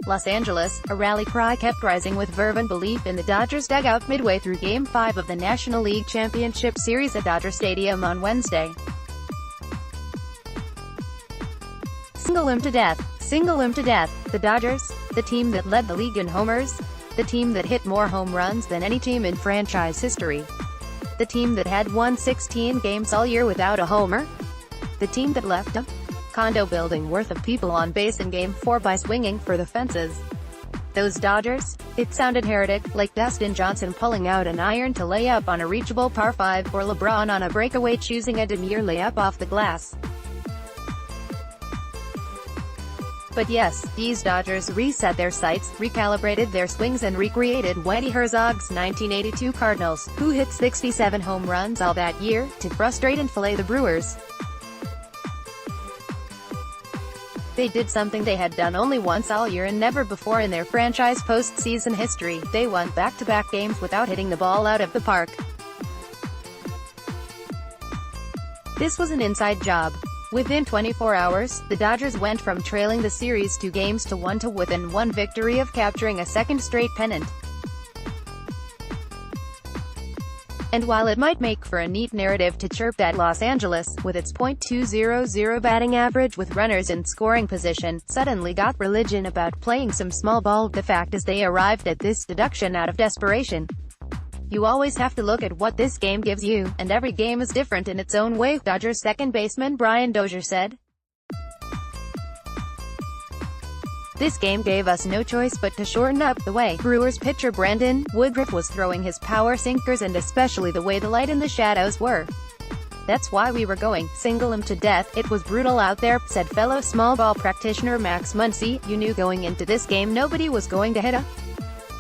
Los Angeles, a rally cry kept rising with verve and belief in the Dodgers dugout midway through Game 5 of the National League Championship Series at Dodger Stadium on Wednesday. Single him to death. Single him to death. The Dodgers, the team that led the league in homers, the team that hit more home runs than any team in franchise history, the team that had won 16 games all year without a homer, the team that left a condo building worth of people on base in Game 4 by swinging for the fences. Those Dodgers? It sounded heretic, like Dustin Johnson pulling out an iron to lay up on a reachable par 5, or LeBron on a breakaway choosing a demure layup off the glass. But yes, these Dodgers reset their sights, recalibrated their swings and recreated Whitey Herzog's 1982 Cardinals, who hit 67 home runs all that year, to frustrate and fillet the Brewers. They did something they had done only once all year and never before in their franchise postseason history. They won back-to-back games without hitting the ball out of the park. This was an inside job. Within 24 hours, the Dodgers went from trailing the series 2 games to 1 to within one victory of capturing a second straight pennant. And while it might make for a neat narrative to chirp that Los Angeles, with its .200 batting average with runners in scoring position, suddenly got religion about playing some small ball, the fact is they arrived at this deduction out of desperation. You always have to look at what this game gives you, and every game is different in its own way, Dodgers second baseman Brian Dozier said. This game gave us no choice but to shorten up the way Brewers pitcher Brandon Woodruff was throwing his power sinkers, and especially the way the light and the shadows were. That's why we were going single him to death. It was brutal out there, said fellow small ball practitioner Max Muncy. You knew going into this game nobody was going to hit a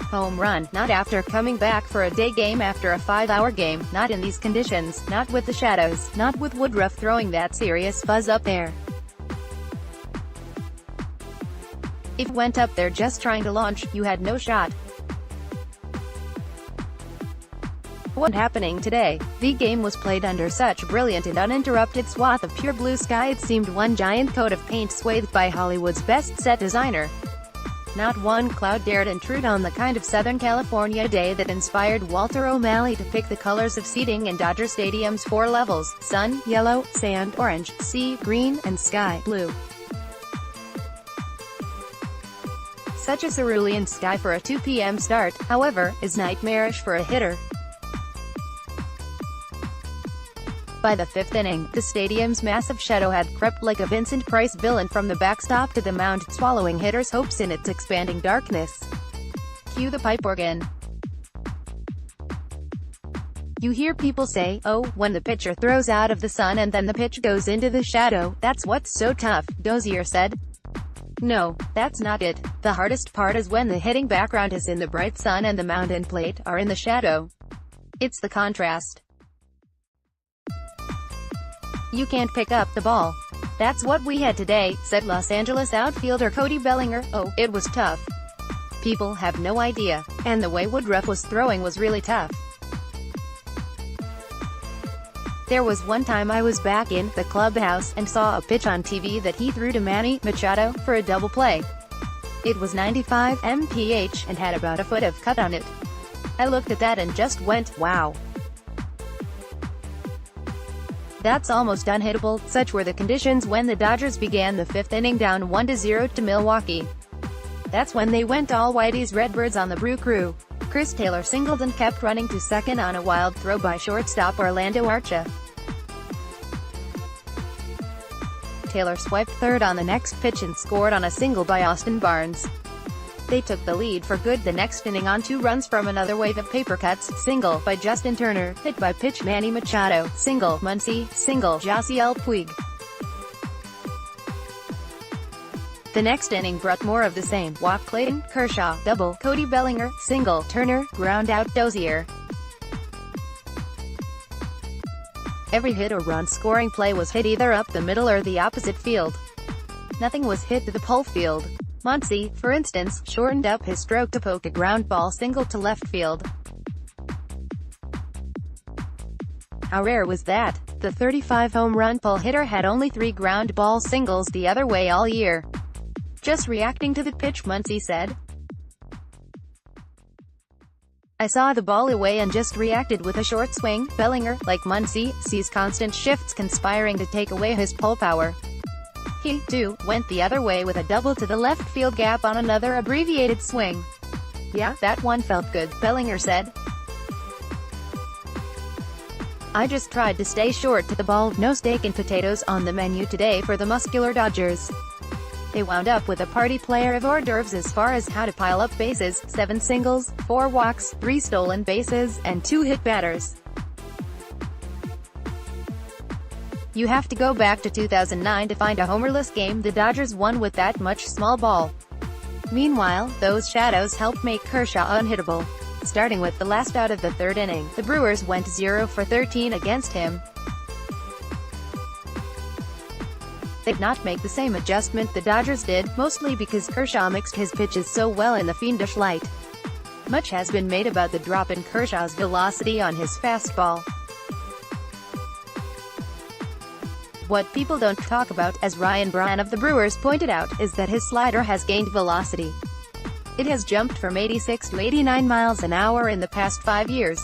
home run, not after coming back for a day game after a 5-hour game, not in these conditions, not with the shadows, not with Woodruff throwing that serious fuzz up there. If you went up there just trying to launch, you had no shot. What happening today? The game was played under such brilliant and uninterrupted swath of pure blue sky it seemed one giant coat of paint swathed by Hollywood's best set designer. Not one cloud dared intrude on the kind of Southern California day that inspired Walter O'Malley to pick the colors of seating in Dodger Stadium's 4 levels: sun, yellow, sand, orange, sea, green, and sky blue. Such a cerulean sky for a 2 p.m. start, however, is nightmarish for a hitter. By the 5th inning, the stadium's massive shadow had crept like a Vincent Price villain from the backstop to the mound, swallowing hitters' hopes in its expanding darkness. Cue the pipe organ. You hear people say, oh, when the pitcher throws out of the sun and then the pitch goes into the shadow, that's what's so tough, Dozier said. No, that's not it. The hardest part is when the hitting background is in the bright sun and the mound and plate are in the shadow. It's the contrast. You can't pick up the ball. That's what we had today, said Los Angeles outfielder Cody Bellinger. Oh, it was tough. People have no idea. And the way Woodruff was throwing was really tough. There was one time I was back in the clubhouse and saw a pitch on TV that he threw to Manny Machado for a double play. It was 95 mph and had about a foot of cut on it. I looked at that and just went, wow. That's almost unhittable. Such were the conditions when the Dodgers began the 5th inning down 1-0 to Milwaukee. That's when they went all Whitey's Redbirds on the Brew Crew. Chris Taylor singled and kept running to second on a wild throw by shortstop Orlando Arcia. Taylor swiped third on the next pitch and scored on a single by Austin Barnes. They took the lead for good the next inning on 2 runs from another wave of paper cuts: single by Justin Turner, hit by pitch Manny Machado, single Muncy, single Josiel Puig. The next inning brought more of the same: walk Clayton Kershaw, double Cody Bellinger, single Turner, ground out Dozier. Every hit or run scoring play was hit either up the middle or the opposite field. Nothing was hit to the pole field. Muncy, for instance, shortened up his stroke to poke a ground ball single to left field. How rare was that? The 35 home run pull hitter had only 3 ground ball singles the other way all year. Just reacting to the pitch, Muncy said. I saw the ball away and just reacted with a short swing. Bellinger, like Muncy, sees constant shifts conspiring to take away his pull power. He, too, went the other way with a double to the left field gap on another abbreviated swing. Yeah, that one felt good, Bellinger said. I just tried to stay short to the ball. No steak and potatoes on the menu today for the muscular Dodgers. They wound up with a party player of hors d'oeuvres as far as how to pile up bases: 7 singles, 4 walks, 3 stolen bases, and 2 hit batters. You have to go back to 2009 to find a homerless game the Dodgers won with that much small ball. Meanwhile, those shadows helped make Kershaw unhittable. Starting with the last out of the 3rd inning, the Brewers went 0 for 13 against him. They did not make the same adjustment the Dodgers did, mostly because Kershaw mixed his pitches so well in the fiendish light. Much has been made about the drop in Kershaw's velocity on his fastball. What people don't talk about, as Ryan Braun of the Brewers pointed out, is that his slider has gained velocity. It has jumped from 86 to 89 miles an hour in the past 5 years.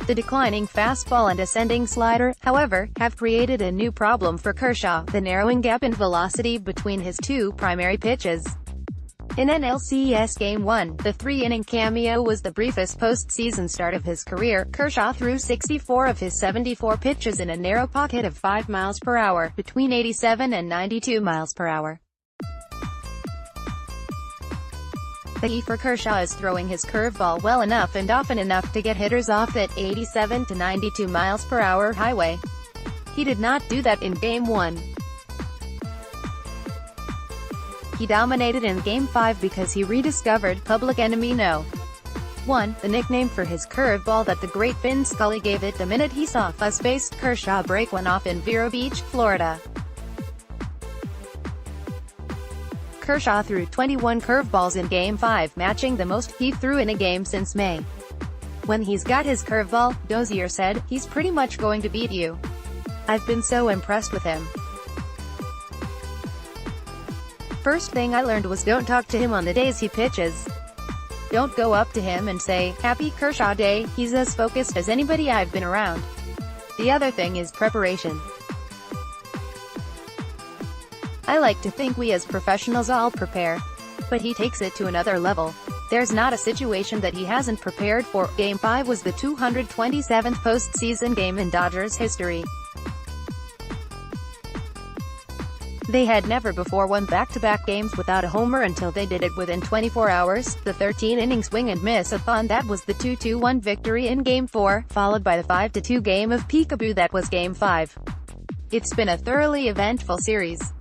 The declining fastball and ascending slider, however, have created a new problem for Kershaw: the narrowing gap in velocity between his 2 primary pitches. In NLCS Game 1, the 3-inning cameo was the briefest postseason start of his career. Kershaw threw 64 of his 74 pitches in a narrow pocket of 5 miles per hour, between 87 and 92 miles per hour. The key for Kershaw is throwing his curveball well enough and often enough to get hitters off that 87 to 92 miles per hour highway. He did not do that in Game 1. He dominated in Game 5 because he rediscovered Public Enemy No. 1, the nickname for his curveball that the great Vin Scully gave it the minute he saw fuzz-faced Kershaw break one off in Vero Beach, Florida. Kershaw threw 21 curveballs in Game 5, matching the most he threw in a game since May. When he's got his curveball, Dozier said, he's pretty much going to beat you. I've been so impressed with him. First thing I learned was don't talk to him on the days he pitches. Don't go up to him and say, "Happy Kershaw Day." He's as focused as anybody I've been around. The other thing is preparation. I like to think we as professionals all prepare. But he takes it to another level. There's not a situation that he hasn't prepared for. Game 5 was the 227th postseason game in Dodgers history. They had never before won back-to-back games without a homer until they did it within 24 hours. The 13-inning swing and miss-a-thon that was the 2-1 victory in Game 4, followed by the 5-2 game of peekaboo that was Game 5. It's been a thoroughly eventful series.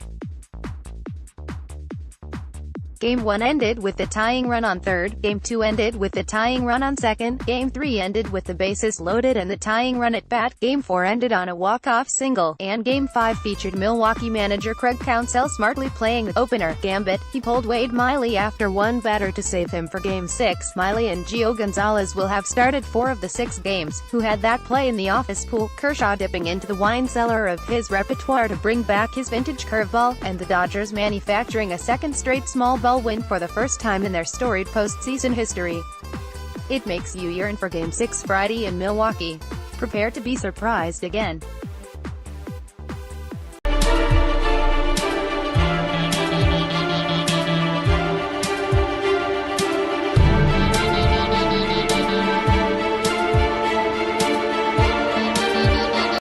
Game 1 ended with the tying run on third, Game 2 ended with the tying run on second, Game 3 ended with the bases loaded and the tying run at bat, Game 4 ended on a walk-off single, and Game 5 featured Milwaukee manager Craig Counsell smartly playing the opener gambit. He pulled Wade Miley after one batter to save him for Game 6. Miley and Gio Gonzalez will have started 4 of the 6 games. Who had that play in the office pool? Kershaw dipping into the wine cellar of his repertoire to bring back his vintage curveball, and the Dodgers manufacturing a second straight small ball win for the first time in their storied postseason history. It makes you yearn for Game 6 Friday in Milwaukee. Prepare to be surprised again.